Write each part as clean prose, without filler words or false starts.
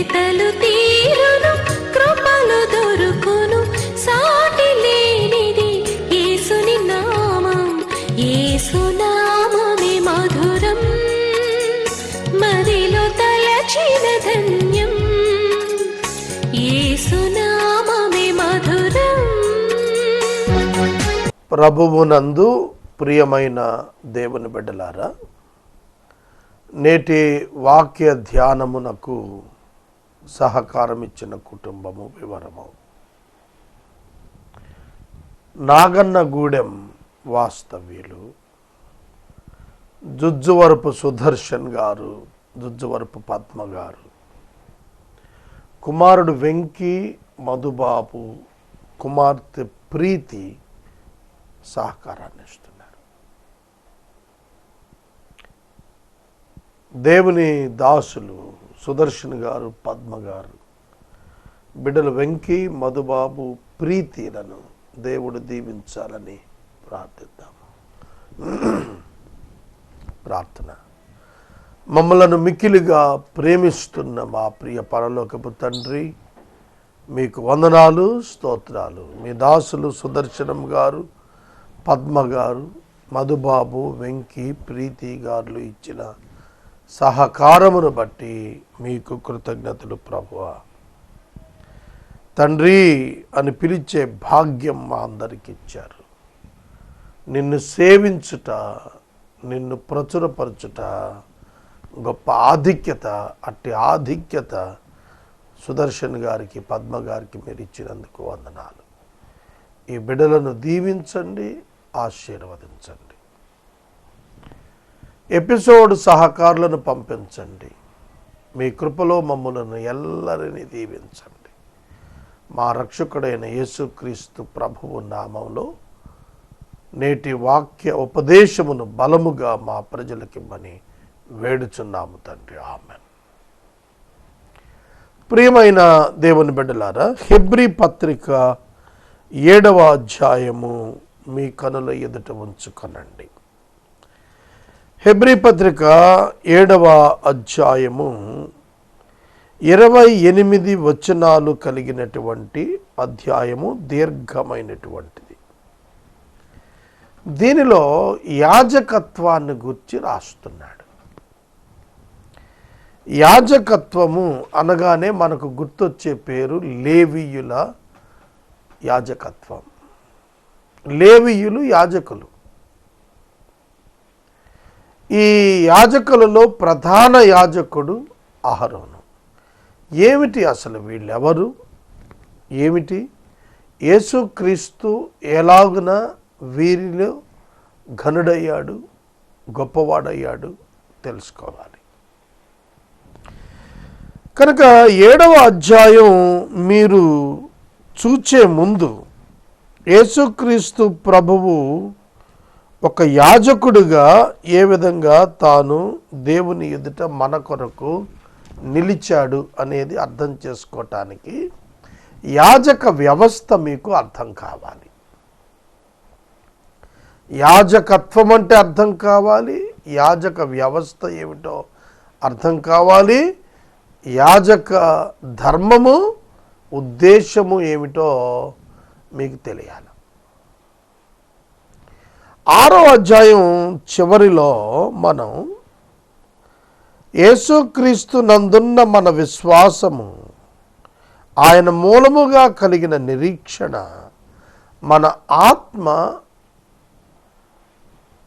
వెతలు తీరును, కృపలు దొరుకును, సాటి లేనిది యేసుని నామం. యేసునామమే మధురం, మదిలో తలచిన ధన్యం. యేసునామమే మధురం. ప్రభువునందు ప్రియమైన దేవుని బిడ్డలారా, నేటి వాక్య ధ్యానమునకు సహకారం ఇచ్చిన కుటుంబము వివరము. నాగన్నగూడెం వాస్తవ్యులు జుజ్జువరపు సుదర్శన్ గారు, జుజ్జువరపు పద్మ గారు, కుమారుడు వెంకీ, మధుబాబు, కుమార్తె ప్రీతి సహకారాన్ని ఇస్తున్నారు. దేవుని దాసులు సుదర్శన్ గారు, పద్మ గారు, బిడ్డలు వెంకీ, మధుబాబు, ప్రీతిలను దేవుడు దీవించాలని ప్రార్థిద్దాము. ప్రార్థన. మమ్మలను మిక్కిలిగా ప్రేమిస్తున్న మా ప్రియ పరలోకపు తండ్రి, మీకు వందనాలు, స్తోత్రాలు. మీ దాసులు సుదర్శనం గారు, పద్మ గారు, మధుబాబు, వెంకీ, ప్రీతి గారులు ఇచ్చిన సహకారమును బట్టి మీకు కృతజ్ఞతలు ప్రభువా. తండ్రి అని పిలిచే భాగ్యం మా అందరికి ఇచ్చారు. నిన్ను సేవించుట, నిన్ను ప్రచురపరచుట గొప్ప ఆధిక్యత. అట్టి ఆధిక్యత సుదర్శన్ గారికి, పద్మ గారికి మీరు ఇచ్చినందుకు వందనాలు. ఈ బిడ్డలను దీవించండి, ఆశీర్వదించండి. ఎపిసోడ్ సహకారులను పంపించండి. మీ కృపలో మమ్ములను ఎల్లరినీ దీవించండి. మా రక్షకుడైన యేసుక్రీస్తు ప్రభువు నామంలో నేటి వాక్య ఉపదేశమును బలముగా మా ప్రజలకిమ్మని వేడుచున్నాము తండ్రి. ఆమెన్. ప్రియమైన దేవుని బిడ్డలారా, హెబ్రీ పత్రిక 7వ అధ్యాయము మీ కనుల ఎదుట ఉంచుకొనండి. హెబ్రీ పత్రిక 7వ అధ్యాయము 28 వచనాలు కలిగినటువంటి అధ్యాయము, దీర్ఘమైనటువంటిది. దీనిలో యాజకత్వాన్ని గురించి రాస్తున్నాడు. యాజకత్వము అనగానే మనకు గుర్తొచ్చే పేరు లేవీయుల యాజకత్వం. లేవీయులు యాజకులు. ఈ యాజకులలో ప్రధాన యాజకుడు అహరోను. ఏమిటి అసలు వీళ్ళెవరు? ఏమిటి? యేసుక్రీస్తు ఎలాగున వీరిలో ఘనుడయ్యాడు, గొప్పవాడయ్యాడు తెలుసుకోవాలి. కనుక 7వ అధ్యాయం మీరు చూచే ముందు యేసుక్రీస్తు ప్రభువు ఒక యాజకుడిగా ఏ విధంగా తాను దేవుని ఎదుట మన కొరకు నిలిచాడు అనేది అర్థం చేసుకోవటానికి యాజక వ్యవస్థ మీకు అర్థం కావాలి. యాజకత్వం అంటే అర్థం కావాలి, యాజక వ్యవస్థ ఏమిటో అర్థం కావాలి, యాజక ధర్మము, ఉద్దేశము ఏమిటో మీకు తెలియాలి. 6వ అధ్యాయం చివరిలో మనం యేసుక్రీస్తు నందున్న మన విశ్వాసము, ఆయన మూలముగా కలిగిన నిరీక్షణ, మన ఆత్మ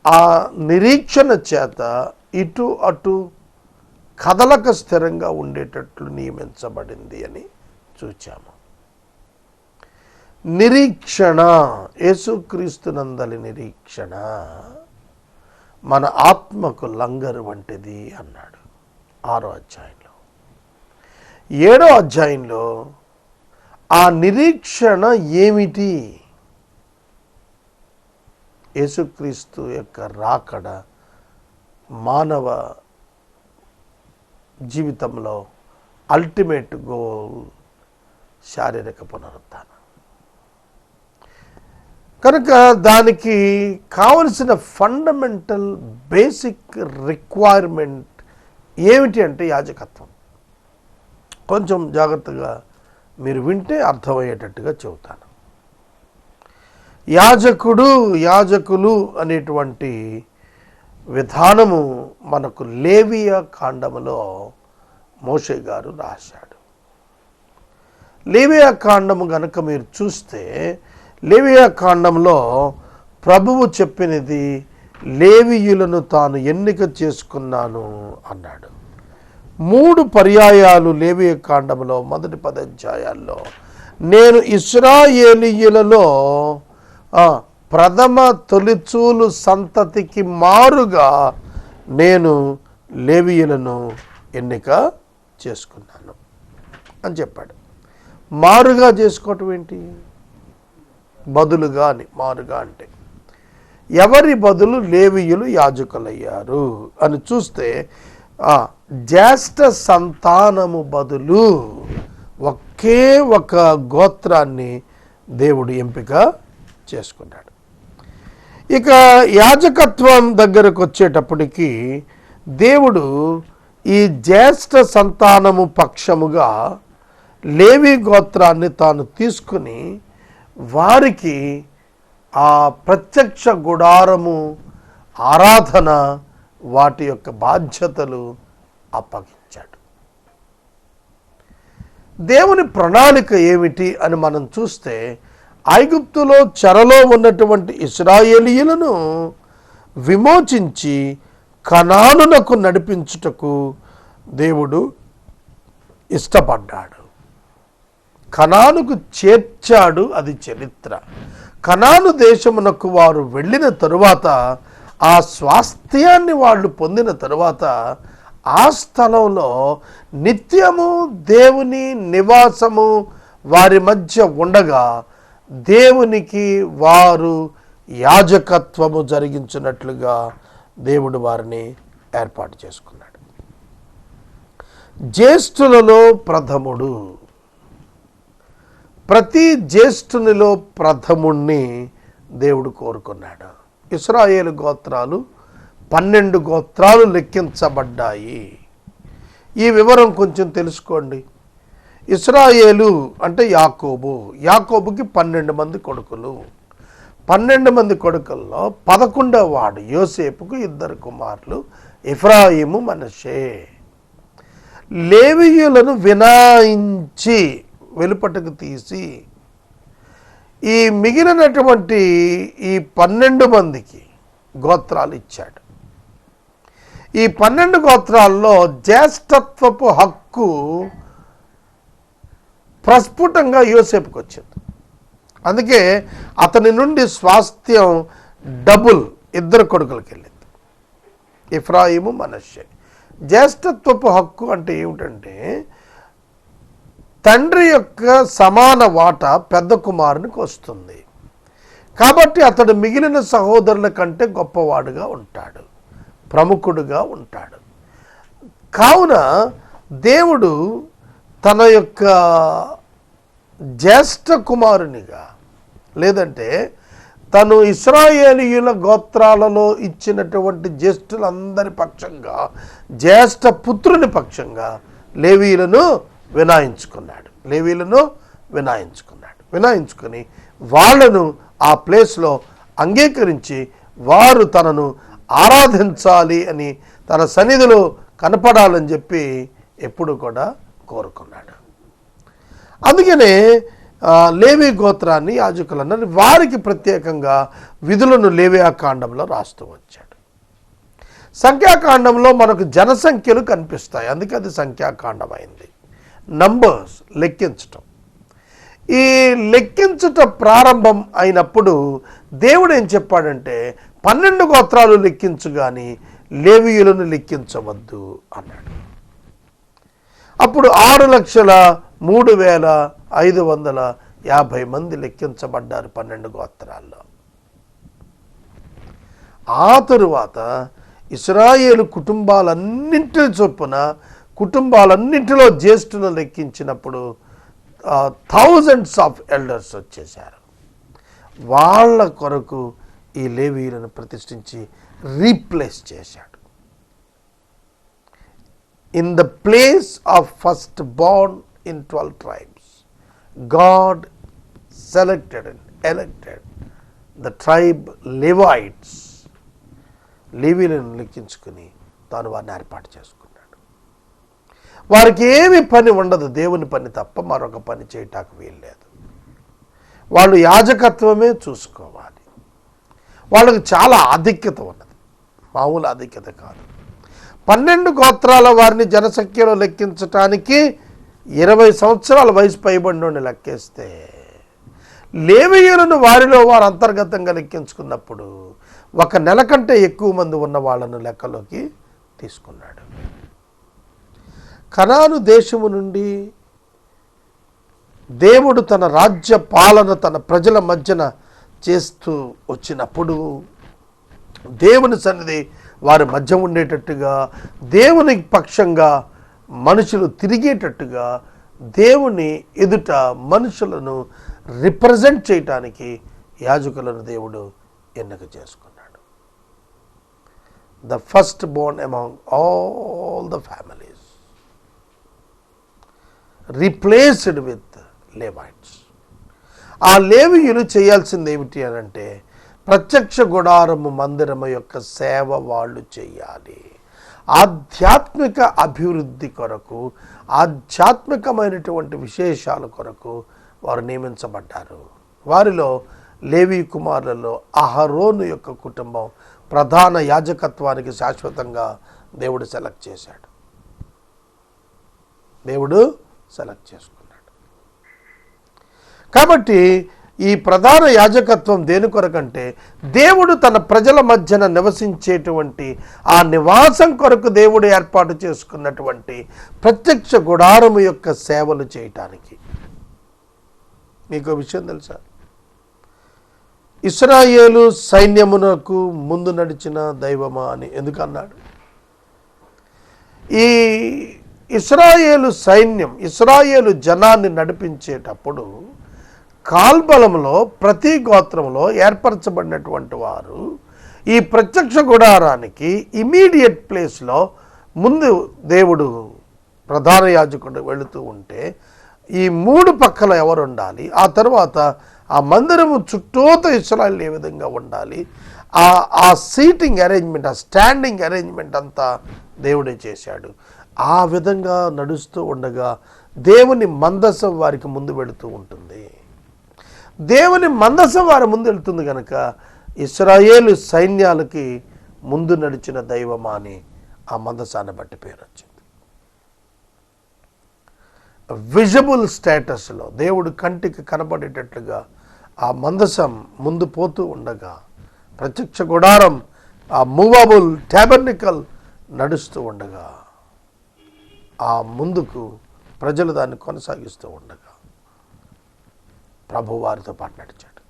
ఆ నిరీక్షణ చేత ఇటు అటు కదలక స్థిరంగా ఉండేటట్లు నియమించబడింది అని చూచాము. నిరీక్షణ, యేసుక్రీస్తు నందలి నిరీక్షణ మన ఆత్మకు లంగరు వంటిది అన్నాడు 6వ అధ్యాయంలో. 7వ అధ్యాయంలో ఆ నిరీక్షణ ఏమిటి? యేసుక్రీస్తు యొక్క రాకడ మానవ జీవితంలో అల్టిమేట్ గోల్ శారీరక పునరుత్థానం. కనుక దానికి కావలసిన ఫండమెంటల్ బేసిక్ రిక్వైర్మెంట్ ఏమిటి అంటే యాజకత్వం. కొంచెం జాగ్రత్తగా మీరు వింటే అర్థమయ్యేటట్టుగా చెబుతాను. యాజకులు అనేటువంటి విధానము మనకు లేవియ కాండములో మోషే గారు రాశాడు. లేవియ కాండము గనుక మీరు చూస్తే లేవియ కాండంలో ప్రభువు చెప్పినది లేవీయులను తాను ఎన్నిక చేసుకున్నాను అన్నాడు. 3 పర్యాయాలు లేవియ కాండంలో మొదటి 10 అధ్యాయాల్లో నేను ఇశ్రాయేలీయులలో ప్రథమ తొలిచూలు సంతతికి మారుగా నేను లేవీయులను ఎన్నిక చేసుకున్నాను అని చెప్పాడు. మారుగా చేసుకోవటం ఏంటి? బదులుగా అని. మారుగా అంటే ఎవరి బదులు లేవీయులు యాజకులయ్యారు అని చూస్తే జ్యేష్ఠ సంతానము బదులు ఒకే ఒక గోత్రాన్ని దేవుడు ఎంపిక చేసుకున్నాడు. ఇక యాజకత్వం దగ్గరకు వచ్చేటప్పటికి దేవుడు ఈ జ్యేష్ఠ సంతానము పక్షముగా లేవి గోత్రాన్ని తాను తీసుకుని వారికి ఆ ప్రత్యక్ష గుడారము ఆరాధన వాటి యొక్క బాధ్యతలు అప్పగించాడు. దేవుని ప్రణాళిక ఏమిటి అని మనం చూస్తే ఐగుప్తులో చెరలో ఉన్నటువంటి ఇశ్రాయేలీయులను విమోచించి కనానునకు నడిపించుటకు దేవుడు ఇష్టపడ్డాడు. కనానుకు చేర్చాడు. అది చరిత్ర. కనాను దేశమునకు వారు వెళ్ళిన తరువాత ఆ స్వాస్థ్యాన్ని వాళ్ళు పొందిన తరువాత ఆ స్థలంలో నిత్యము దేవుని నివాసము వారి మధ్య ఉండగా దేవునికి వారు యాజకత్వము జరిగించినట్లుగా దేవుడు వారిని ఏర్పాటు చేసుకున్నాడు. జ్యేష్ఠులలో ప్రథముడు, ప్రతి జ్యేష్ఠునిలో ప్రథముణ్ణి దేవుడు కోరుకున్నాడు. ఇశ్రాయేలు గోత్రాలు 12 గోత్రాలు లెక్కించబడ్డాయి. ఈ వివరం కొంచెం తెలుసుకోండి. ఇశ్రాయేలు అంటే యాకోబుకి 12 మంది కొడుకులు. 12 మంది కొడుకుల్లో 11వ వాడు యోసేపుకు 2 కుమారులు ఎఫ్రాయిము, మనషే. లేవీయులను వినాయించి వెలుపటకు తీసి ఈ మిగిలినటువంటి ఈ 12 మందికి గోత్రాలు ఇచ్చాడు. ఈ 12 గోత్రాల్లో జ్యేష్ఠత్వపు హక్కు ప్రస్ఫుటంగా యోసేపుకి వచ్చింది. అందుకే అతని నుండి స్వాస్థ్యం డబుల్ 2 కొడుకులకి వెళ్ళింది, ఎఫ్రాయిము, మనషే. జ్యేష్ఠత్వపు హక్కు అంటే ఏమిటంటే తండ్రి యొక్క సమాన వాటా పెద్ద కుమారునికి వస్తుంది. కాబట్టి అతడు మిగిలిన సహోదరుల కంటే గొప్పవాడుగా ఉంటాడు, ప్రముఖుడుగా ఉంటాడు. కావున దేవుడు తన యొక్క జ్యేష్ఠ కుమారునిగా, లేదంటే తను ఇశ్రాయేలీయుల గోత్రాలలో ఇచ్చినటువంటి జ్యేష్ఠులందరి పక్షంగా జ్యేష్ఠ పుత్రుని పక్షంగా లేవీయులను వినాయించుకుని వాళ్ళను ఆ ప్లేస్లో అంగీకరించి వారు తనను ఆరాధించాలి అని, తన సన్నిధిలో కనపడాలని చెప్పి ఎప్పుడు కూడా కోరుకున్నాడు. అందుకనే లేవి గోత్రాన్ని యాజకులన్నది వారికి ప్రత్యేకంగా విధులను లేవియా కాండంలో రాస్తూ వచ్చాడు. సంఖ్యాకాండంలో మనకు జనసంఖ్యలు కనిపిస్తాయి, అందుకే అది సంఖ్యాకాండం అయింది. నంబర్స్, లెక్కించటం. ఈ లెక్కించుట ప్రారంభం అయినప్పుడు దేవుడు ఏం చెప్పాడంటే 12 గోత్రాలు లెక్కించు కానీ లేవీయులను లెక్కించవద్దు అన్నాడు. అప్పుడు 6,03,550 మంది లెక్కించబడ్డారు 12 గోత్రాల్లో. ఆ తరువాత ఇశ్రాయేలు కుటుంబాలన్నింటి చొప్పున కుటుంబాలన్నింటిలో జ్యేష్ఠులను లెక్కించినప్పుడు థౌజండ్స్ ఆఫ్ ఎల్డర్స్ వచ్చేశారు. వాళ్ళ కొరకు ఈ లేవీయులను ప్రతిష్ఠించి రీప్లేస్ చేశాడు. In the place of first Born in 12 tribes. God selected and elected the tribe Levites. లేవీయులను లెక్కించుకుని తాను వారిని ఏర్పాటు చేసుకున్నాడు. వారికి ఏమి పని ఉండదు, దేవుని పని తప్ప మరొక పని చేయటానికి వీల్లేదు. వాళ్ళు యాజకత్వమే చూసుకోవాలి. వాళ్ళకి చాలా ఆధిక్యత ఉన్నది, మామూలు ఆధిక్యత కాదు. 12 గోత్రాల వారిని జనసంఖ్యలో లెక్కించటానికి 20 సంవత్సరాల వయసు పైబడినోడిని లెక్కేస్తే లేవీయులను వారిలో వారు అంతర్గతంగా లెక్కించుకున్నప్పుడు 1 నెల కంటే ఎక్కువ మంది ఉన్న వాళ్ళను లెక్కలోకి తీసుకున్నాడు. కనాను దేశము నుండి దేవుడు తన రాజ్య పాలన తన ప్రజల మధ్యన చేస్తూ వచ్చినప్పుడు దేవుని సన్నిధి వారి మధ్య ఉండేటట్టుగా, దేవుని పక్షంగా మనుషులు తిరిగేటట్టుగా, దేవుని ఎదుట మనుషులను రిప్రజెంట్ చేయటానికి యాజకులను దేవుడు ఎన్నిక చేసుకున్నాడు. The first born among all the families replaced with Levites. ఆ లేవీయులు చేయాల్సింది ఏమిటి అని అంటే, ప్రత్యక్ష గుడారము మందిరము యొక్క సేవ వాళ్ళు చేయాలి. ఆధ్యాత్మిక అభివృద్ధి కొరకు, ఆధ్యాత్మికమైనటువంటి విశేషాల కొరకు వారు నియమించబడ్డారు. వారిలో లేవీ కుమారులలో అహరోను యొక్క కుటుంబం ప్రధాన యాజకత్వానికి శాశ్వతంగా దేవుడు సెలెక్ట్ చేశాడు. దేవుడు సెలెక్ట్ చేసుకున్నాడు. కాబట్టి ఈ ప్రధాన యాజకత్వం దేని కొరకంటే, దేవుడు తన ప్రజల మధ్యన నివసించేటువంటి ఆ నివాసం కొరకు దేవుడు ఏర్పాటు చేసుకున్నటువంటి ప్రత్యక్ష గుడారము యొక్క సేవలు చేయటానికి. మీకు విషయం తెలుసా? ఇశ్రాయేలు సైన్యమునకు ముందు నడిచిన దైవమా అని ఎందుకు అన్నాడు? ఈ ఇశ్రాయేలు సైన్యం, ఇశ్రాయేలు జనాన్ని నడిపించేటప్పుడు కాల్బలంలో ప్రతి గోత్రంలో ఏర్పరచబడినటువంటి వారు ఈ ప్రత్యక్ష గుడారానికి ఇమీడియట్ ప్లేస్లో ముందు దేవుడు ప్రధాన యాజకుడు వెళుతూ ఉంటే ఈ 3 పక్కల ఎవరు ఉండాలి, ఆ తర్వాత ఆ మందిరము చుట్టూత ఇశ్రాయేలు ఏ విధంగా ఉండాలి, ఆ సీటింగ్ అరేంజ్మెంట్, ఆ స్టాండింగ్ అరేంజ్మెంట్ అంతా దేవుడే చేశాడు. ఆ విధంగా నడుస్తూ ఉండగా దేవుని మందసం వారికి ముందు వెళుతూ ఉంటుంది. దేవుని మందసం వారి ముందు వెళుతుంది కనుక ఇశ్రాయేలు సైన్యాలకి ముందు నడిచిన దైవమా అని ఆ మందసాన్ని బట్టి పేరు వచ్చింది. విజిబుల్ స్టేటస్లో దేవుడు కంటికి కనబడేటట్లుగా ఆ మందసం ముందు పోతూ ఉండగా, ప్రత్యక్ష గుడారం ఆ మూవబుల్ ట్యాబర్నికల్ నడుస్తూ ఉండగా, ఆ ముందుకు ప్రజలు దాన్ని కొనసాగిస్తూ ఉండగా ప్రభు వారితో పాటు నడిచాడు.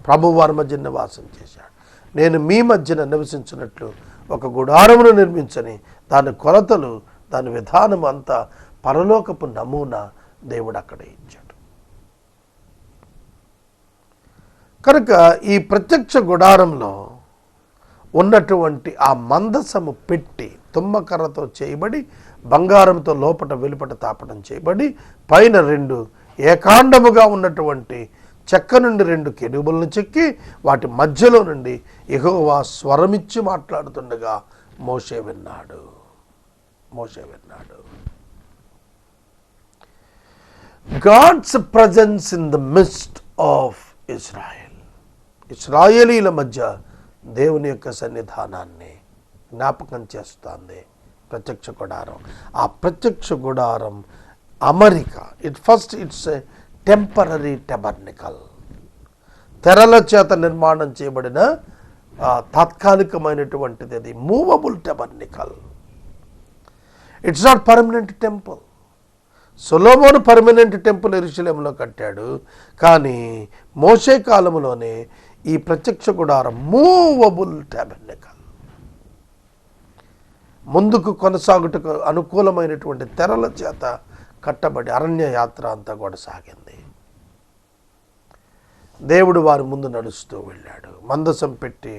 ప్రభు వారి మధ్య నివాసం చేశాడు. నేను మీ మధ్యన నివసించినట్లు ఒక గుడారమును నిర్మించని, దాని కొలతలు, దాని విధానం అంతా పరలోకపు నమూనా దేవుడు అక్కడే ఇచ్చాడు. కనుక ఈ ప్రత్యక్ష గుడారంలో ఉన్నటువంటి ఆ మందసము పెట్టి తుమ్మకర్రతో చేయబడి, బంగారంతో లోపట వెలుపట తాపడం చేయబడి, పైన 2 ఏకాండముగా ఉన్నటువంటి చెక్క నుండి 2 కెరూబులను చెక్కి వాటి మధ్యలో నుండి యెహోవా స్వరమిచ్చి మాట్లాడుతుండగా మోషే విన్నాడు. God's presence in the midst of Israel. ఇశ్రాయేలీల మధ్య దేవుని యొక్క సన్నిధానాన్ని జ్ఞాపకం చేస్తుంది ప్రత్యక్ష గుడారం. ఆ ప్రత్యక్ష గుడారం అమరిక, ఇట్స్ ఏ టెంపరరీ టెబర్నికల్, తెరల చేత నిర్మాణం చేయబడిన తాత్కాలికమైనటువంటిది. అది movable tabernacle. It's not permanent temple. Solomon permanent temple యెరూషలేములో కట్టాడు, కానీ మోషే కాలంలోనే ఈ ప్రత్యక్ష గుడారం మూవబుల్ టెబర్నికల్. ముందుకు కొనసాగుటకు అనుకూలమైనటువంటి తెరల చేత కట్టబడి అరణ్య యాత్ర అంతా కూడా సాగింది. దేవుడు వారి ముందు నడుస్తూ వెళ్ళాడు. మందసం పెట్టి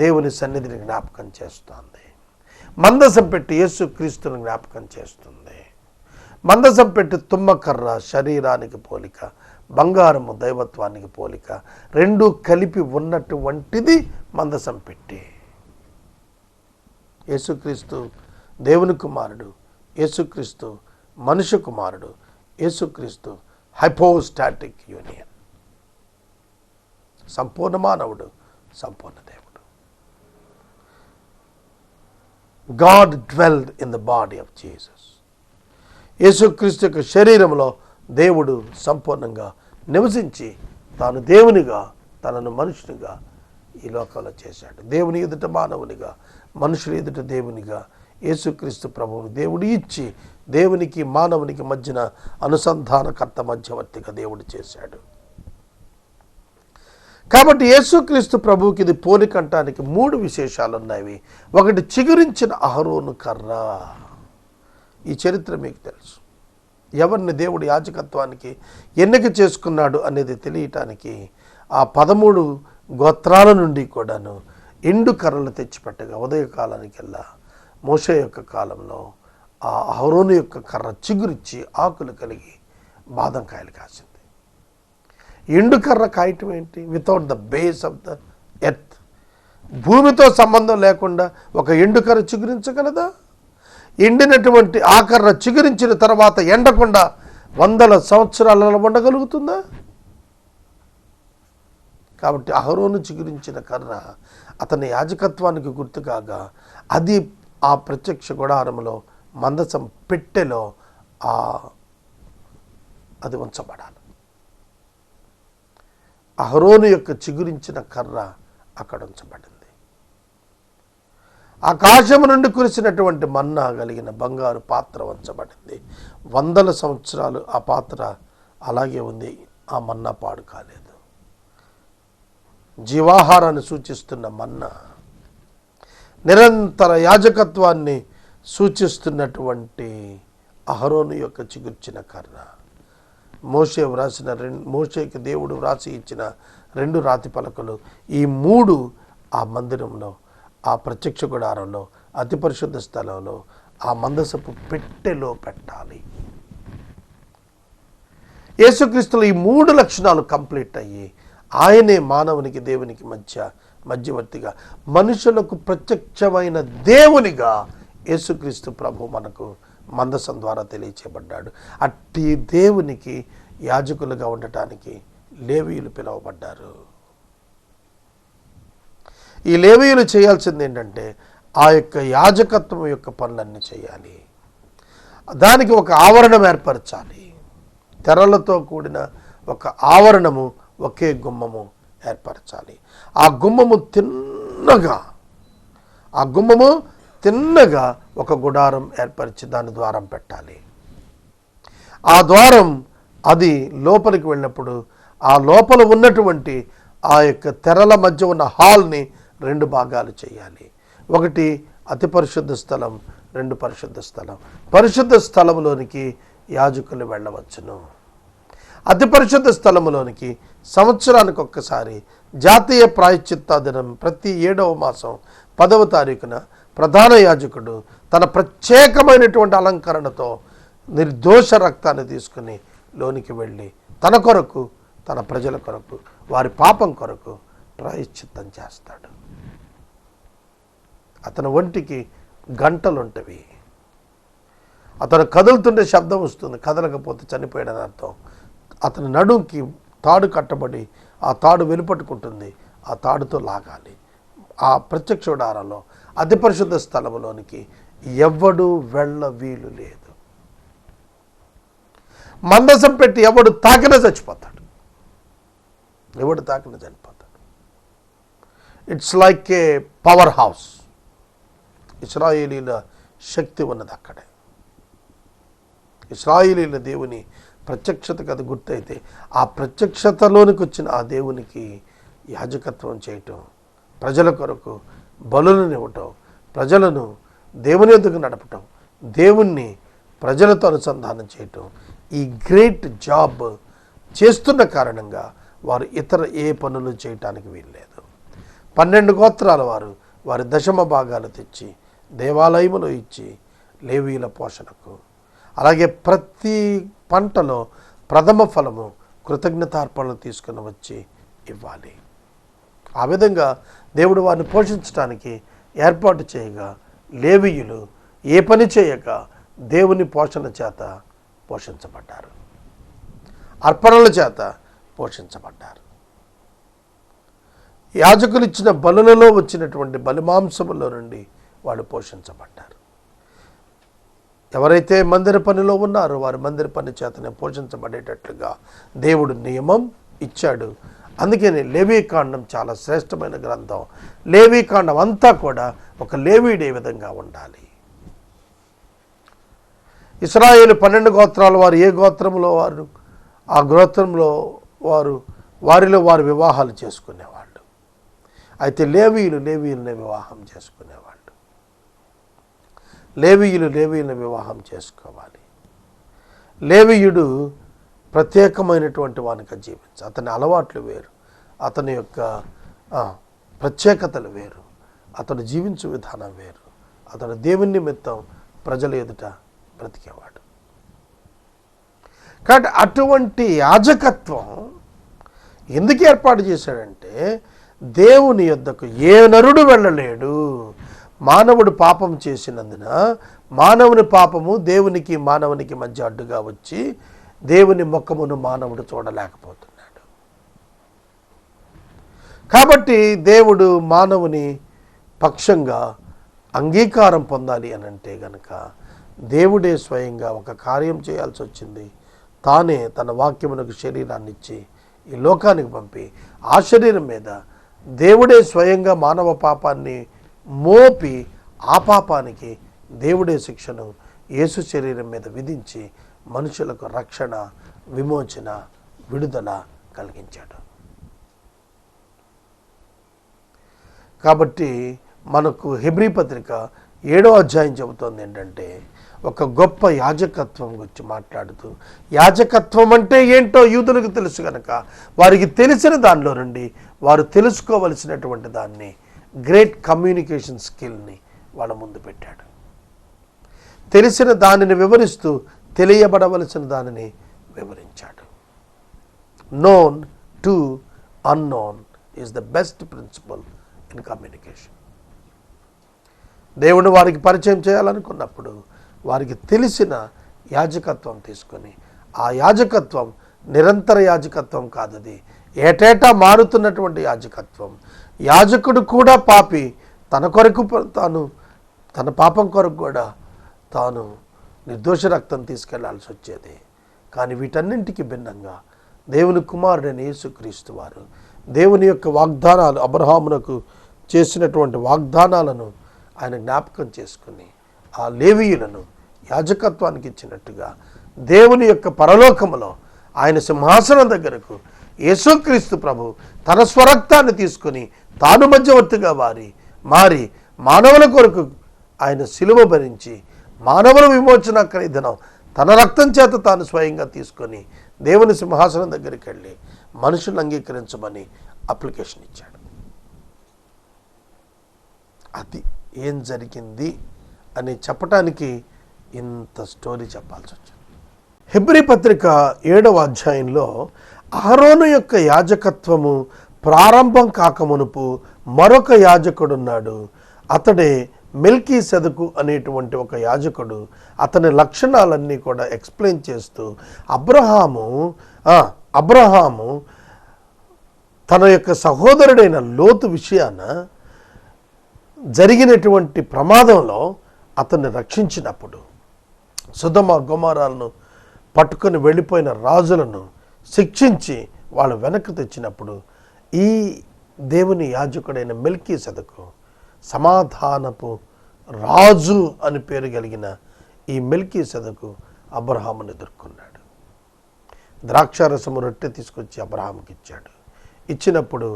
దేవుని సన్నిధిని జ్ఞాపకం చేస్తుంది. మందసం పెట్టి యేసుక్రీస్తుని జ్ఞాపకం చేస్తుంది. మందసం పెట్టి తుమ్మకర్ర శరీరానికి పోలిక, బంగారము దైవత్వానికి పోలిక, రెండూ కలిపి ఉన్నటువంటిది మందసం పెట్టి. యేసుక్రీస్తు దేవుని కుమారుడు, యేసుక్రీస్తు మనుష్య కుమారుడు, యేసుక్రీస్తు హైపోస్టాటిక్ యూనియన్. సంపూర్ణ మానవుడు, సంపూర్ణ దేవుడు. God dwelled in the body of Jesus. యేసుక్రీస్తు యొక్క శరీరంలో దేవుడు సంపూర్ణంగా నివసించి తాను దేవునిగా, తనను మనుషునిగా ఈ లోకంలో చేశాడు. దేవుని ఎదుట మానవునిగా, మనుషుల ఎదుట దేవునిగా యేసుక్రీస్తు ప్రభువుని దేవుడు ఇచ్చి దేవునికి మానవునికి మధ్యన అనుసంధానకర్త, మధ్యవర్తిగా దేవుడు చేశాడు. కాబట్టి యేసుక్రీస్తు ప్రభువుకి ఇది పోలికంటానికి 3 విశేషాలు ఉన్నాయి. ఒకటి, చిగురించిన అహరోను కర్ర. ఈ చరిత్ర మీకు తెలుసు. ఎవరిని దేవుడు యాజకత్వానికి ఎన్నిక చేసుకున్నాడు అనేది తెలియటానికి ఆ 13 గోత్రాల నుండి కూడాను ఎండు కర్రలు తెచ్చిపెట్టగా ఉదయకాలానికెల్లా మోషే యొక్క కాలంలో ఆ అహరోను యొక్క కర్ర చిగురిచ్చి ఆకులు కలిగి బాదం కాయలు కాసింది. ఎండు కర్ర కాయటం ఏంటి? Without the base of the earth, భూమితో సంబంధం లేకుండా ఒక ఎండు కర్ర చిగురించగలదా? ఎండినటువంటి ఆ కర్ర చిగురించిన తర్వాత ఎండకుండా 100 సంవత్సరాలలో ఉండగలుగుతుందా? కాబట్టి అహరోను చిగురించిన కర్ర అతని యాజకత్వానికి గుర్తు కాగా అది ఆ ప్రత్యక్ష గుడారంలో మందసం పెట్టెలో అది ఉంచబడాలి. అహరోను యొక్క చిగురించిన కర్ర అక్కడ ఉంచబడింది. ఆకాశము నుండి కురిసినటువంటి మన్నా కలిగిన బంగారు పాత్ర ఉంచబడింది. 100 సంవత్సరాలు ఆ పాత్ర అలాగే ఉంది. ఆ మన్నా పాడు కాలేదు. జీవాహారాన్ని సూచిస్తున్న మన్నా, నిరంతర యాజకత్వాన్ని సూచిస్తున్నటువంటి అహరోను యొక్క చిగుర్చిన కర్ర, మోషేకి దేవుడు వ్రాసి ఇచ్చిన 2 రాతి పలకలు, ఈ 3 ఆ మందిరంలో, ఆ ప్రత్యక్ష గుడారంలో, అతి పరిశుద్ధ స్థలంలో, ఆ మందసపు పెట్టెలో పెట్టాలి. యేసుక్రీస్తులో ఈ 3 లక్షణాలు కంప్లీట్ అయ్యి ఆయనే మానవునికి దేవునికి మధ్యవర్తిగా, మనుషులకు ప్రత్యక్షమైన దేవునిగా యేసుక్రీస్తు ప్రభు మనకు మందసం ద్వారా తెలియచేయబడ్డాడు. అట్టి దేవునికి యాజకులుగా ఉండటానికి లేవీయులు పిలువబడ్డారు. ఈ లేవీయులు చేయాల్సింది ఏంటంటే ఆ యొక్క యాజకత్వం యొక్క పనులన్నీ చేయాలి. దానికి ఒక ఆవరణం ఏర్పరచాలి. తెరలతో కూడిన ఒక ఆవరణము, ఒకే గుమ్మము ఏర్పరచాలి. ఆ గుమ్మము తిన్నగా ఒక గుడారం ఏర్పరిచి దాని ద్వారం పెట్టాలి. ఆ ద్వారం అది లోపలికి వెళ్ళినప్పుడు ఆ లోపల ఉన్నటువంటి ఆ యొక్క తెరల మధ్య ఉన్న హాల్ని 2 భాగాలు చేయాలి. ఒకటి అతి పరిశుద్ధ స్థలం, 2 పరిశుద్ధ స్థలం. పరిశుద్ధ స్థలంలోనికి యాజకులు వెళ్ళవచ్చును. అతి పరిశుద్ధ స్థలములోనికి సంవత్సరానికి ఒక్కసారి జాతీయ ప్రాయశ్చిత్త దినం ప్రతి 7వ మాసం 10వ తారీఖున ప్రధాన యాజకుడు తన ప్రత్యేకమైనటువంటి అలంకరణతో నిర్దోష రక్తాన్ని తీసుకుని లోనికి వెళ్ళి తన కొరకు, తన ప్రజల కొరకు, వారి పాపం కొరకు ప్రాయశ్చిత్తం చేస్తాడు. అతని ఒంటికి గంటలుంటవి. అతను కదులుతుంటే శబ్దం వస్తుంది, కదలకపోతే చనిపోయాడని అర్థం. అతని నడుంకి తాడు కట్టబడి ఆ తాడు వెలుపట్టుకుంటుంది. ఆ తాడుతో లాగాలి. ఆ ప్రత్యక్ష గుడారంలో అతి పరిశుద్ధ స్థలములోనికి ఎవడు వెళ్ళ వీలు లేదు. మందసం పెట్టి ఎవడు తాకినా చచ్చిపోతాడు. It's like a power house. ఇశ్రాయేలీల శక్తి ఉన్నది అక్కడే. ఇశ్రాయేలీల దేవుని ప్రత్యక్షతకు అది గుర్తయితే ఆ ప్రత్యక్షతలోనికి వచ్చిన ఆ దేవునికి యాజకత్వం చేయటం, ప్రజల కొరకు బలులను ఇవ్వటం, ప్రజలను దేవుని యొద్దకు నడపటం, దేవుణ్ణి ప్రజలతో అనుసంధానం చేయటం, ఈ గ్రేట్ జాబ్ చేస్తున్న కారణంగా వారు ఇతర ఏ పనులు చేయటానికి వీల్లేదు. 12 గోత్రాల వారు వారి దశమ భాగాలు తెచ్చి దేవాలయములో ఇచ్చి లేవీయుల పోషణకు, అలాగే ప్రతి పంటలో ప్రథమ ఫలము కృతజ్ఞతార్పణలు తీసుకుని వచ్చి ఇవ్వాలి. ఆ విధంగా దేవుడు వారిని పోషించడానికి ఏర్పాటు చేయగా లేవీయులు ఏ పని చేయక దేవుని పోషణ చేత పోషించబడ్డారు, అర్పణల చేత పోషించబడ్డారు. యాజకులు ఇచ్చిన బలులలో వచ్చినటువంటి బలిమాంసములో నుండి వాళ్ళు పోషించబడ్డారు. ఎవరైతే మందిర పనిలో ఉన్నారో వారు మందిర పని చేతనే పోషించబడేటట్లుగా దేవుడు నియమం ఇచ్చాడు. అందుకని లేవీకాండం చాలా శ్రేష్టమైన గ్రంథం. లేవీకాండం అంతా కూడా ఒక లేవీయుడే విధంగా ఉండాలి. ఇశ్రాయేలు 12 గోత్రాల వారు ఏ గోత్రంలో వారు ఆ గోత్రంలో వారిలో వారు వివాహాలు చేసుకునేవాళ్ళు. అయితే లేవీయులనే వివాహం చేసుకునేవాళ్ళు. లేవీయులను వివాహం చేసుకోవాలి. లేవీయుడు ప్రత్యేకమైనటువంటి వానిగా జీవించు. అతని అలవాట్లు వేరు, అతని యొక్క ప్రత్యేకతలు వేరు, అతడు జీవించు విధానం వేరు. అతడు దేవుని నిమిత్తం ప్రజల ఎదుట బ్రతికేవాడు. కాబట్టి అటువంటి యాజకత్వం ఎందుకు ఏర్పాటు చేశాడంటే దేవుని యొద్దకు ఏ నరుడు వెళ్ళలేడు. మానవుడు పాపం చేసినందున మానవుని పాపము దేవునికి మానవునికి మధ్య అడ్డుగా వచ్చి దేవుని ముఖమును మానవుడు చూడలేకపోతున్నాడు. కాబట్టి దేవుడు మానవుని పక్షంగా అంగీకారం పొందాలి అని అంటే గనక దేవుడే స్వయంగా ఒక కార్యం చేయాల్సి వచ్చింది. తానే తన వాక్యమునకు శరీరాన్ని ఇచ్చి ఈ లోకానికి పంపి ఆ శరీరం మీద దేవుడే స్వయంగా మానవ పాపాన్ని మోపి ఆ పాపానికి దేవుడే శిక్షను యేసు శరీరం మీద విధించి మనుషులకు రక్షణ, విమోచన, విడుదల కలిగించాడు. కాబట్టి మనకు హెబ్రీ పత్రిక 7వ అధ్యాయం చెబుతోంది ఏంటంటే ఒక గొప్ప యాజకత్వం గురించి మాట్లాడుతూ, యాజకత్వం అంటే ఏంటో యూదులకు తెలుసు కనుక వారికి తెలిసిన దానిలో నుండి వారు తెలుసుకోవలసినటువంటి దాన్ని గ్రేట్ కమ్యూనికేషన్ స్కిల్ని వాళ్ళ ముందు పెట్టాడు. తెలిసిన దానిని వివరిస్తూ తెలియబడవలసిన దానిని వివరించాడు. Known to unknown is the best principle in communication. దేవుడు వారికి పరిచయం చేయాలనుకున్నప్పుడు వారికి తెలిసిన యాజకత్వం తీసుకొని, ఆ యాజకత్వం నిరంతర యాజకత్వం కాదది, ఏటేటా మారుతున్నటువంటి యాజకత్వం. యాజకుడు కూడా పాపి, తన కొరకు తాను, తన పాపం కొరకు కూడా తాను నిర్దోష రక్తం తీసుకెళ్లాల్సి వచ్చేది. కానీ వీటన్నింటికి భిన్నంగా దేవుని కుమారుడైన యేసుక్రీస్తు వారు దేవుని యొక్క వాగ్దానాలు, అబ్రహామునకు చేసినటువంటి వాగ్దానాలను ఆయన జ్ఞాపకం చేసుకుని ఆ లేవీయులను యాజకత్వానికి ఇచ్చినట్టుగా దేవుని యొక్క పరలోకములో ఆయన సింహాసనం దగ్గరకు యేసుక్రీస్తు ప్రభు తన స్వరక్తాన్ని తీసుకుని తాను మధ్యవర్తిగా మారి మానవుల కొరకు ఆయన శిలువ భరించి మానవుల విమోచన ఖరీదనం తన రక్తం చేత తాను స్వయంగా తీసుకొని దేవుని సింహాసనం దగ్గరికి వెళ్ళి మనుషులను అంగీకరించమని అప్లికేషన్ ఇచ్చాడు. అది ఏం జరిగింది అని చెప్పటానికి ఇంత స్టోరీ చెప్పాల్సి వచ్చింది. హెబ్రీ పత్రిక 7వ అధ్యాయంలో అహరోను యొక్క యాజకత్వము ప్రారంభం కాకమునుపు మరొక యాజకుడున్నాడు. అతడే మెల్కీసెదకు అనేటువంటి ఒక యాజకుడు. అతని లక్షణాలన్నీ కూడా ఎక్స్ప్లెయిన్ చేస్తూ అబ్రహాము తన యొక్క సహోదరుడైన లోతు విషయాన జరిగినటువంటి ప్రమాదంలో అతన్ని రక్షించినప్పుడు, సొదొమ గొమొరాలను పట్టుకొని వెళ్ళిపోయిన రాజులను శిక్షించి వాళ్ళు వెనక్కి తెచ్చినప్పుడు ఈ దేవుని యాజకుడైన మెల్కీసెదకు, సమాధానపు రాజు అని పేరు కలిగిన ఈ మెల్కీసెదకు అబ్రహామును ఎదుర్కొన్నాడు. ద్రాక్షారసము రొట్టె తీసుకొచ్చి అబ్రహాముకి ఇచ్చాడు. ఇచ్చినప్పుడు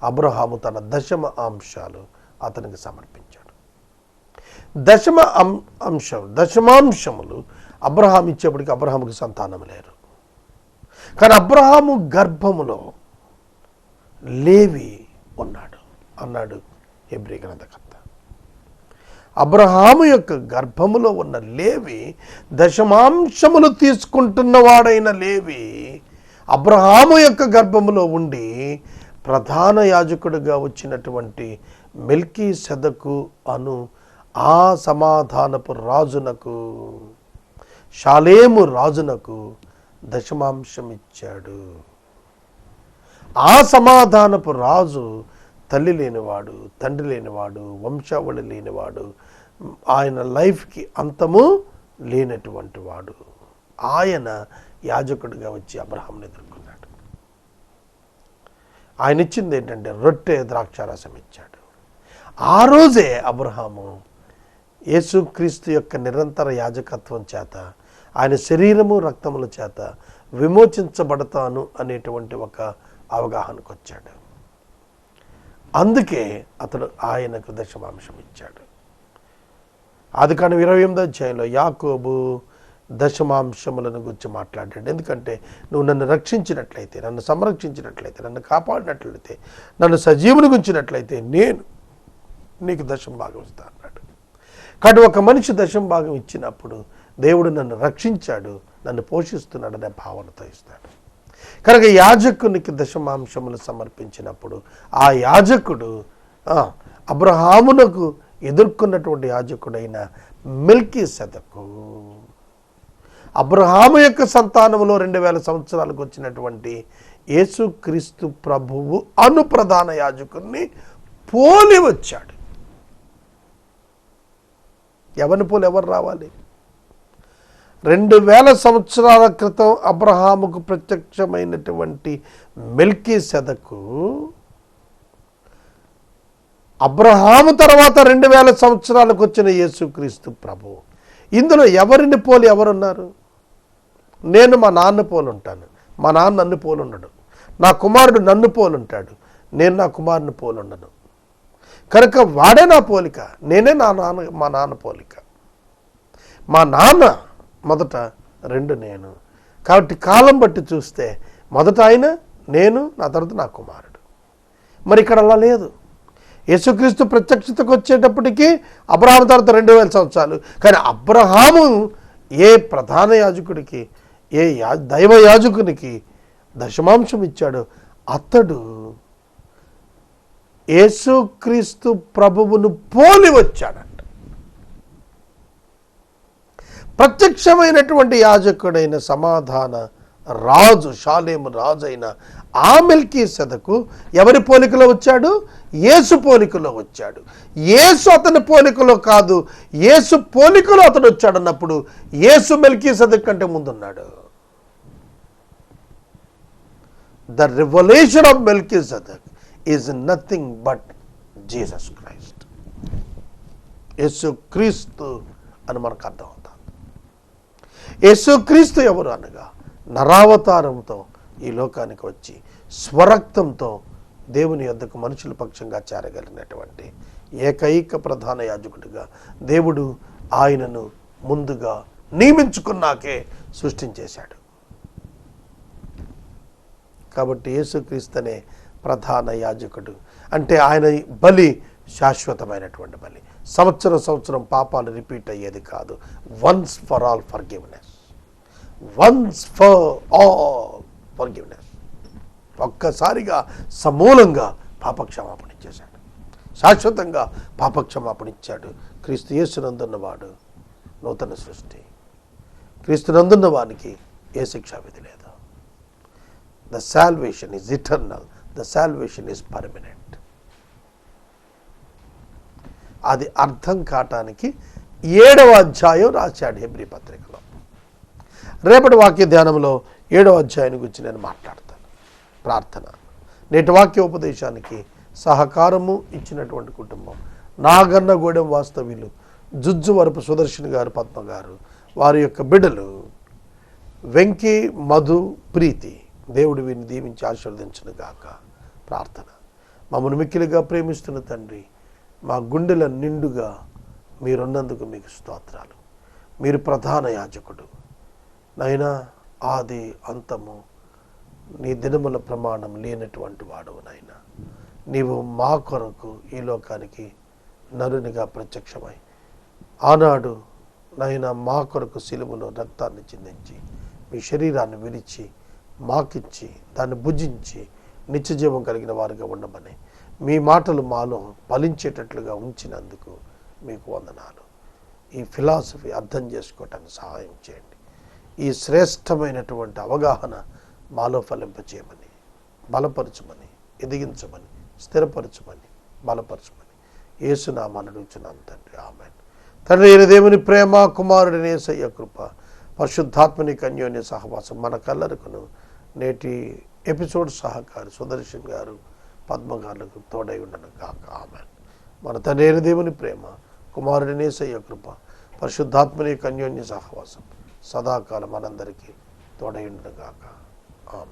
అబ్రహాము తన దశమాంశాలు అతనికి సమర్పించాడు. దశమాంశములు అబ్రహాం ఇచ్చేప్పటికి అబ్రహాముకి సంతానం లేరు. కానీ అబ్రహాము గర్భములో లేవి ఉన్నాడు అన్నాడు హెబ్రీ గ్రంథకర్త. అబ్రహాము యొక్క గర్భములో ఉన్న లేవి, దశమాంశములు తీసుకుంటున్నవాడైన లేవి అబ్రహాము యొక్క గర్భములో ఉండి ప్రధాన యాజకుడిగా వచ్చినటువంటి మెల్కీసెదకు అను ఆ సమాధానపు రాజునకు, షాలేము రాజునకు దశమాంశం ఇచ్చాడు. ఆ సమాధానపు రాజు తల్లి లేనివాడు, తండ్రి లేనివాడు, వంశావళి లేనివాడు, ఆయన లైఫ్కి అంతము లేనటువంటి వాడు. ఆయన యాజకుడిగా వచ్చి అబ్రహాంని ఎదుర్కొన్నాడు. ఆయన ఇచ్చింది ఏంటంటే రొట్టె, ద్రాక్షారసం ఇచ్చాడు. ఆ రోజే అబ్రహాము యేసుక్రీస్తు యొక్క నిరంతర యాజకత్వం చేత, ఆయన శరీరము రక్తముల చేత విమోచించబడతాను అనేటువంటి ఒక అవగాహనకు వచ్చాడు. అందుకే అతడు ఆయనకు దశమాంశం ఇచ్చాడు. ఆదికాండం 28వ అధ్యాయంలో యాకోబు దశమాంశములను గురించి మాట్లాడాడు. ఎందుకంటే నువ్వు నన్ను రక్షించినట్లయితే, నన్ను సంరక్షించినట్లయితే, నన్ను కాపాడినట్లయితే, నన్ను సజీవుని గుంచినట్లయితే నేను నీకు దశం భాగం ఇస్తాను అన్నాడు. కాబట్టి ఒక మనిషి దశం భాగం ఇచ్చినప్పుడు దేవుడు నన్ను రక్షించాడు, నన్ను పోషిస్తున్నాడు అనే భావనతో ఇస్తాడు. కనుక యాజకునికి దశమాంశములు సమర్పించినప్పుడు ఆ యాజకుడు అబ్రహామునకు ఎదుర్కొన్నటువంటి యాజకుడైన మెల్కీసెదకు, అబ్రహాము యొక్క సంతానములో 2000 సంవత్సరాలకు వచ్చినటువంటి యేసుక్రీస్తు ప్రభువు అను ప్రధాన యాజకుడిని పోలి వచ్చాడు. ఎవరిని పోలి ఎవరు రావాలి? 2000 సంవత్సరాల క్రితం అబ్రహాముకు ప్రత్యక్షమైనటువంటి మెల్కీసెదకు, అబ్రహాము తర్వాత 2000 సంవత్సరాలకు వచ్చిన యేసుక్రీస్తు ప్రభువు. ఇందులో ఎవరిని పోలి ఎవరున్నారు? నేను మా నాన్న పోలి ఉంటాను, మా నాన్న నన్ను పోలి ఉండడు. నా కుమారుడు నన్ను పోలి ఉంటాడు, నేను నా కుమారుని పోలి ఉండను. కనుక వాడే నా పోలిక, నేనే మా నాన్న పోలిక. మా నాన్న మొదట, 2 నేను. కాబట్టి కాలం బట్టి చూస్తే మొదట ఆయన, నేను, నా తర్వాత నా కుమారుడు. మరి ఇక్కడ అలా లేదు. యేసుక్రీస్తు ప్రత్యక్షతకు వచ్చేటప్పటికీ అబ్రహాము తర్వాత 2000 సంవత్సరాలు. కానీ అబ్రహాము ఏ ప్రధాన యాజకుడికి, ఏ దైవ యాజకునికి దశమాంశం ఇచ్చాడో అతడు యేసుక్రీస్తు ప్రభువును పోలి వచ్చాడంట. ప్రత్యక్షమైనటువంటి యాజకుడైన సమాధాన రాజు, షాలేము రాజు అయిన ఆ మెల్కీసెదకు ఎవరి పోలికలో వచ్చాడు? యేసు పోలికలో వచ్చాడు. యేసు అతని పోలికలో కాదు, యేసు పోలికలో అతడు వచ్చాడు అన్నప్పుడు యేసు మెల్కీసెదకు కంటే ముందున్నాడు. The revolution of Melchizedek is nothing but Jesus Christ. యేసుక్రీస్తు అని మనకు అర్థమవుతుంది. యేసుక్రీస్తు ఎవరు అనగా నరావతారంతో ఈ లోకానికి వచ్చి స్వరక్తంతో దేవుని యొద్దకు మనుషుల పక్షంగా చేరగలిగినటువంటి ఏకైక ప్రధాన యాజకుడిగా దేవుడు ఆయనను ముందుగా నియమించుకున్నాకే సృష్టించేశాడు. కాబట్టి యేసుక్రీస్తు అనే ప్రధాన యాజకుడు అంటే ఆయన బలి శాశ్వతమైనటువంటి బలి. సంవత్సరం పాపాలు రిపీట్ అయ్యేది కాదు. Once for all forgiveness, once for all forgiveness. ఒక్కసారిగా సమూలంగా పాపక్షమాపణ ఇచ్చేశాడు, శాశ్వతంగా పాపక్షమాపణ ఇచ్చాడు. క్రీస్తు యేసునందున్నవాడు నూతన సృష్టి. క్రీస్తునందున్న వానికి ఏ శిక్షా విధి లేదు. The salvation is eternal, the salvation is permanent. అది అర్థం కావటానికి 7వ అధ్యాయం రాశాడు హెబ్రీ పత్రికలో. రేపటి వాక్య ధ్యానంలో 7వ అధ్యాయం గురించి నేను మాట్లాడతాను. ప్రార్థన. నేటి వాక్యోపదేశానికి సహకారము ఇచ్చినటువంటి కుటుంబం నాగన్నగూడెం వాస్తవ్యులు జుజ్జువరపు సుదర్శన్ గారు, పద్మ గారు, వారి యొక్క బిడ్డలు వెంకీ, మధు, ప్రీతి. దేవుడు వీరిని దీవించి ఆశీర్వదించును గాక. ప్రార్థన. మమ్మల్ని మిక్కిలిగా ప్రేమిస్తున్న తండ్రి, మా గుండెల నిండుగా మీరున్నందుకు మీకు స్తోత్రాలు. మీరు ప్రధాన యాజకుడు నైనా, ఆది అంతము నీ దినముల ప్రమాణం లేనటువంటి వాడవు నాయన. నీవు మా కొరకు ఈ లోకానికి నరునిగా ప్రత్యక్షమై ఆనాడు నాయన మా కొరకు సిలువలో రక్తాన్ని చిందించి మీ శరీరాన్ని విరిచి మాకిచ్చి దాన్ని భుజించి నిత్యజీవం కలిగిన వారుగా ఉండమని మీ మాటలు మాలో ఫలించేటట్లుగా ఉంచినందుకు మీకు వందనాలు. ఈ ఫిలాసఫీ అర్థం చేసుకోవటానికి సహాయం చేయండి. ఈ శ్రేష్టమైనటువంటి అవగాహన మాలో ఫలింపచేయమని, బలపరచమని, ఎదిగించమని, స్థిరపరచమని, బలపరచమని యేసునామాన్ని అడుగుచున్నాను తండ్రి. ఆమేన్. తండ్రి అయిన దేవుని ప్రేమ, కుమారుడిని యేసయ్య కృప, పరిశుద్ధాత్మని అన్యోన్య సహవాసం మన కల్లరుకును నేటి ఎపిసోడ్ సహకారి సుదర్శన్ గారు, పద్మ గారులకు తోడై ఉండను కాక. ఆమేన్. మన తండ్రి అయిన దేవుని ప్రేమ, కుమారుడిని యేసయ్య కృప, పరిశుద్ధాత్మని అన్యోన్య సహవాసం సదాకాలం మనందరికీ తోడై ఉండను కాక. ఆమేన్.